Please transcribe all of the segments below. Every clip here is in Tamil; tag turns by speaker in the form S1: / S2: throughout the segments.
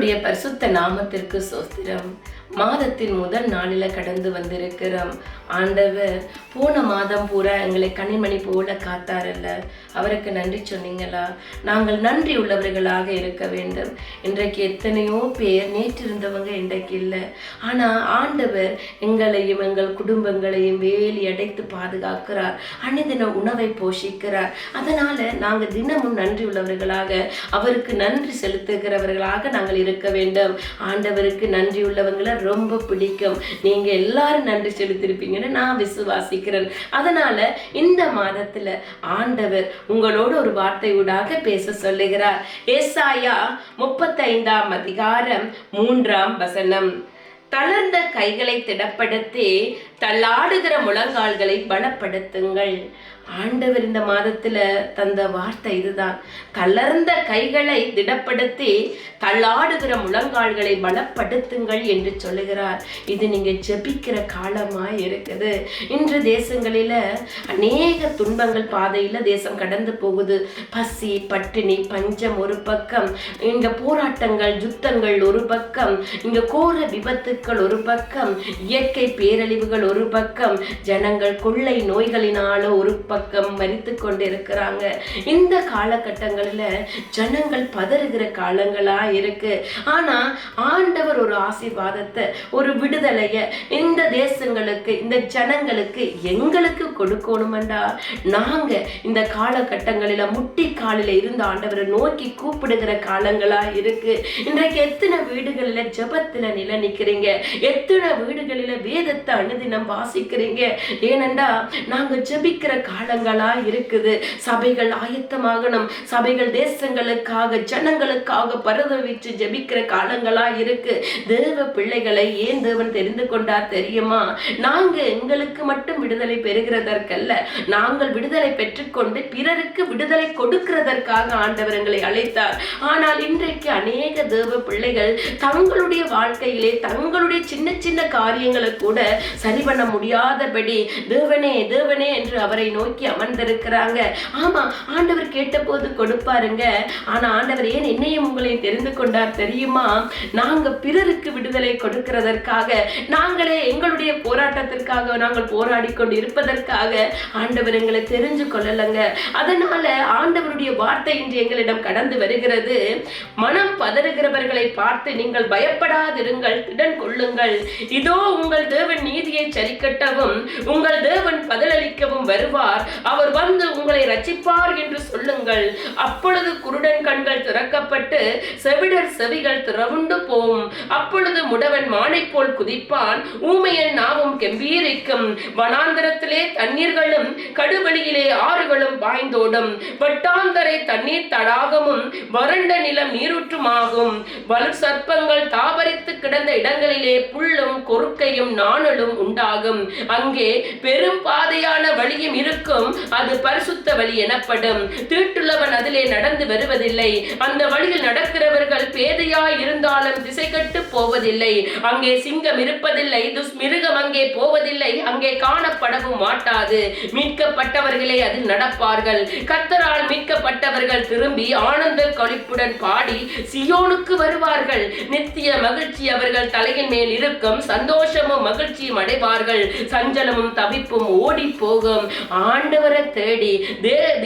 S1: கர்த்தருடைய பரிசுத்த நாமத்திற்கு ஸ்தோத்திரம். மாதத்தின் முதல் நாளில கடந்து வந்திருக்கிறோம். ஆண்டவர் போன மாதம் பூரா எங்களை கண்ணிமணி போல காத்தாரல்ல, அவருக்கு நன்றி சொன்னீங்களா? நாங்கள் நன்றி உள்ளவர்களாக இருக்க வேண்டும். இன்றைக்கு எத்தனையோ பேர் நேற்று இருந்தவங்க இன்றைக்கு இல்லை. ஆனால் ஆண்டவர் எங்களையும் எங்கள் குடும்பங்களையும் வேலி அடைத்து பாதுகாக்கிறார். அன்னிதின உணவை போஷிக்கிறார். அதனால நாங்கள் தினமும் நன்றி உள்ளவர்களாக, அவருக்கு நன்றி செலுத்துகிறவர்களாக நாங்கள் இருக்க வேண்டும். ஆண்டவருக்கு நன்றி உள்ளவங்களை ரொம்ப பிடிக்கும். நீங்க எல்லாரும் நன்றி செலுத்திருப்பீங்கன்னு நான் விசுவாசிக்கிறேன். அதனால இந்த மாதத்துல ஆண்டவர் உங்களோடு ஒரு வார்த்தை ஊடாக பேச சொல்லுகிறார். ஏசாயா 35 அதிகாரம் 3 தளர்ந்த கைகளை திடப்படுத்தி தள்ளாடுகிற முழங்கால்களை பலப்படுத்துங்கள். ஆண்டவர் இந்த மாதத்துல தந்த வார்த்தை இதுதான். தளர்ந்த கைகளை திடப்படுத்தி தள்ளாடுகிற முழங்கால்களை பலப்படுத்துங்கள் என்று சொல்லுகிறார். இது நீங்க ஜெபிக்கிற காலமா இருக்குது. இன்று தேசங்களில அநேக துன்பங்கள் பாதையில தேசம் கடந்து போகுது. பசி, பட்டினி, பஞ்சம் ஒரு பக்கம், இங்க போராட்டங்கள், யுத்தங்கள் ஒரு பக்கம், இங்க கோர விபத்துக்கள் ஒரு பக்கம், இயற்கை பேரழிவுகள் ஒரு பக்கம், ஜனங்கள் கொள்ளை நோய்களினால ஒரு பக்கம் மரித்து கொண்டிருக்கிறாங்க. இந்த காலகட்டங்களில் ஜனங்கள் பதறுகிற காலங்களா இருக்கு. ஆனா ஆண்டவர் ஒரு ஆசீர்வாதத்தை, ஒரு விடுதலைய இந்த தேசங்களுக்கு, இந்த ஜனங்களுக்கு, எங்களுக்கு கொடுக்கணுமெண்டா நாங்க இந்த காலகட்டங்களில முட்டி காலில இருந்து ஆண்டவரை நோக்கி கூப்பிடுகிற காலங்களா இருக்கு. இன்றைக்கு எத்தனை வீடுகளில ஜெபத்துல நிலை நிக்கிறீங்க? எத்தனை வீடுகளில வேதத்தை அனுதினம் வாசிக்கிறீங்க? ஏனென்றா நாங்க ஜெபிக்கிற காலங்களா இருக்குது. சபைகள் ஆயத்தமாகணும். சபைகள் தேசங்களுக்காக, ஜனங்களுக்காக பரதவிச்சு ஜெபிக்கிற காலங்களா இருக்கு. தேவ பிள்ளைகளை ஏன் தேவன் தெரிந்து கொண்டார் தெரியுமா? நாங்க எங்களுக்கு மட்டும் விடுதலை பெறுகிறதற்கல்ல, நாங்கள் விடுதலை பெற்றுக்கொண்டு பிறருக்கு விடுதலை கொடுக்கிறதற்காக ஆண்டவர் எங்களை அழைத்தார். ஆனால் இன்றைக்கு அநேக தேவ பிள்ளைகள் தங்களுடைய வாழ்க்கையிலே தங்களுடைய சின்ன சின்ன காரியங்களை கூட சரி பண்ண முடியாதபடி தேவனே தேவனே என்று அவரை நோக்கி அமர்ந்திருக்கிறாங்க. ஆமா, ஆண்டவர் கேட்ட போது கொடுப்பாருங்க. ஆனா ஆண்டவர் ஏன் என்னையும் உங்களையும் தெரிந்து கொண்டார் தெரியுமா? நாங்க பிறருக்கு விடுதலை கொடுக்கிறதற்காக, நாங்களே எங்களுடைய போராட்டத்திற்காக நாங்கள் போராடி கொண்டு இருப்பதற்காக ஆண்டவர் எங்களை தெரிஞ்சு கொள்ளலங்க. அதனால ஆண்டவருடைய வார்த்தை இன்று எங்களிடம் கடந்து வருகிறது. மனம் பதறுகிறவர்களை பார்த்து நீங்கள் பயப்படாதிருங்கள், திடன் கொள்ளுங்கள். இதோ உங்கள் தேவன் நீதியை சரிக்கட்டவும் உங்கள் தேவன் பதிலளிக்கவும் வருவார். அவர் வந்து உங்களை ரட்சிப்பார் என்று சொல்லுங்கள். அப்பொழுது குருடன் கண்கள் திறக்கப்பட்டு செவிடர் செவிகள் திறவுண்டு போகும். அப்பொழுது முடவன் மானை போல் குதிப்பான், ஊமையன் நாவும் கெம்பீரிக்கும். வனாந்தரத்திலே தண்ணீர்களும் கடுவெளியிலே ஆறுகளும் பாய்ந்தோடும். வட்டாந்தரை தண்ணீர் தடாகமும் வறண்ட நிலம் நீரூற்றுமாகும். வலு சர்ப்பங்கள் தாபரித்து கிடந்த இடங்களிலே புல்லும் கொறுக்கையும் நாணலும் உண்டாகும். அங்கே பெரும் பாதையான வழியும் இருக்கும். அது பரிசுத்த வழி எனப்படும். தீட்டுள்ளவன் அதிலே நடந்து வருவதில்லை. அந்த வழியில் நடக்கிறவர்கள் பேதையாய் இருந்தாலும் திசை கட்டு போவதில்லை. அங்கே சிங்கம் இருப்பதில்லை, துஷ்மிருகம் அங்கே போவதில்லை, அங்கே காணப்படவும் மாட்டாது. மீட்கப்பட்டவர்களே அதில் நடப்பார்கள். கர்த்தரால் மீட்கப்பட்டவர்கள் திரும்பி ஆனந்த களிப்புடன் பாடி சியோனுக்கு வருவார்கள். நித்திய மகிழ்ச்சி அவர்கள் தலையின் மேல் இருக்கும். சந்தோஷமும் மகிழ்ச்சியும் அடைவார்கள். சஞ்சலமும் தவிப்பும் ஓடி போகும். ஆண்டவரை தேடி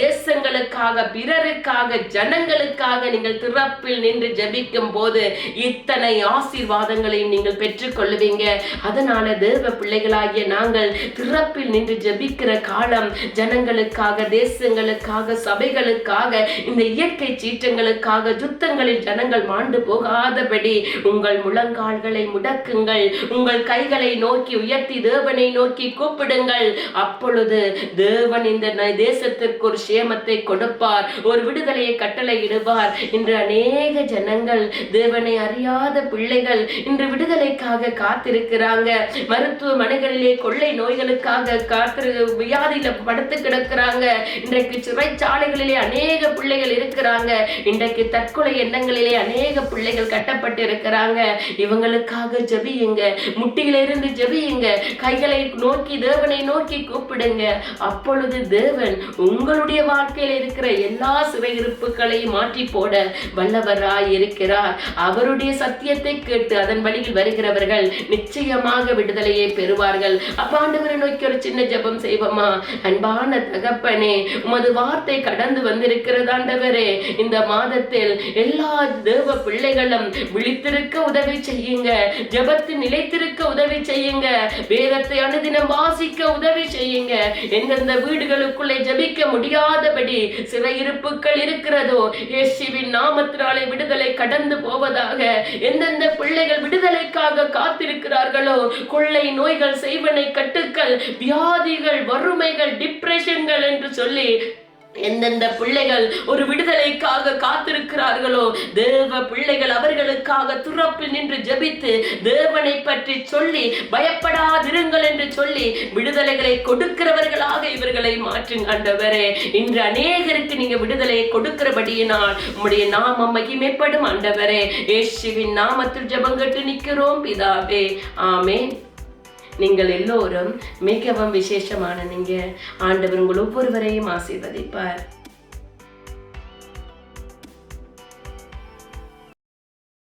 S1: தேசங்களுக்காக, பிறருக்காக, ஜனங்களுக்காக நீங்கள் திறப்பில் நின்று ஜெபிக்கும் போது இத்தனை ஆசீர்வாதங்களையும் நீங்கள் பெற்றுக் கொள்ளுவீங்க. அதனால தேவ பிள்ளைகளாகிய நாங்கள் திறப்பில் நின்று ஜெபிக்கிற காலம். ஜனங்களுக்காக, தேசங்களுக்காக, சபைகளுக்காக, இந்த இயற்கை சீற்றங்களுக்காக, யுத்தங்களில் ஜனங்கள் மாண்டு போகாதபடி உங்கள் முழங்கால்களை முடக்குங்கள். உங்கள் கைகளை நோக்கி உயர்த்தி தேவனை நோக்கி கூப்பிடுங்கள். அப்பொழுது தேவன் இந்த தேசத்திற்கு ஒரு சேமத்தை கொடுப்பார், ஒரு விடுதலையை கட்டளை இடுவார். இன்று அநேக ஜனங்கள், தேவனை அறியாத பிள்ளைகள் இன்று விடுதலைக்காக காத்திருக்கிறாங்க. மருத்துவமனைகளிலே கொள்ளை நோய்களுக்காக வியாதியில படுத்து கிடக்கிறாங்க. இன்றைக்கு சிறைச்சாலைகளிலே அநேக பிள்ளைகள் இருக்கிறாங்க. இன்றைக்கு தற்கொலை எண்ணங்களிலே அநேக பிள்ளைகள் கட்டப்பட்டு இருக்கிறாங்க. இவங்களுக்காக ஜெபியுங்க. முட்டியிலிருந்து ஜெபியுங்க. கைகளை நோக்கி தேவனை நோக்கி கூப்பிடுங்க. அப்போ அப்பொழுது தேவன் உங்களுடைய வாழ்க்கையில் இருக்கிற எல்லா சிறையிருப்புகளையும் மாற்றி போட வல்லவராய் இருக்கிறார். அவருடைய சத்தியத்தை கேட்டு அதன் வழியில் வருகிறவர்கள் நிச்சயமாக விடுதலையை பெறுவார்கள். அப்ப ஆண்டவரை நோக்கி ஒரு சின்ன ஜெபம் செய்வோமா? அன்பான தகப்பனே, உமது வார்த்தை கடந்து வந்திருக்கிறது ஆண்டவரே. இந்த மாதத்தில் எல்லா தேவ பிள்ளைகளும் விழித்திருக்க உதவி செய்யுங்க, ஜெபத்தில் நிலைத்திருக்க உதவி செய்யுங்க, வேதத்தை அனுதினம் வாசிக்க உதவி செய்யுங்க. எந்தெந்த வீடுகளுக்குள்ளே ஜெபிக்க முடியாதபடி சிறையிருப்புகள் இருக்கிறதோ இயேசுவின் நாமத்தினாலே விடுதலை கடந்து போவதாக. எந்தெந்த பிள்ளைகள் விடுதலைக்காக காத்திருக்கிறார்களோ, கொள்ளை நோய்கள், செய்வனை கட்டுக்கள், வியாதிகள், வறுமைகள், டிப்ரெஷன்கள் என்று சொல்லி எந்தெந்த பிள்ளைகள் ஒரு விடுதலைக்காக காத்திருக்கிறார்களோ, தேவ பிள்ளைகள் அவர்களுக்காக துறப்பில் நின்று ஜெபித்து தேவனை பற்றி சொல்லி பயப்படாதிருங்கள் என்று சொல்லி விடுதலைகளை கொடுக்கிறவர்களாக இவர்களை மாற்றுங்க ஆண்டவரே. இன்று அநேகருக்கு நீங்க விடுதலையை கொடுக்கிறபடியினால் உம்முடைய நாமம் மகிமைப்படும் ஆண்டவரே. இயேசுவின் நாமத்தில் ஜெபம் கேட்டு நிற்கிறோம் பிதாவே, ஆமென். நீங்கள் எல்லோரும் மிகவும் விசேஷமான நீங்க. ஆண்டவர் உங்கள் ஒவ்வொருவரையும் ஆசீர்வதிப்பார்.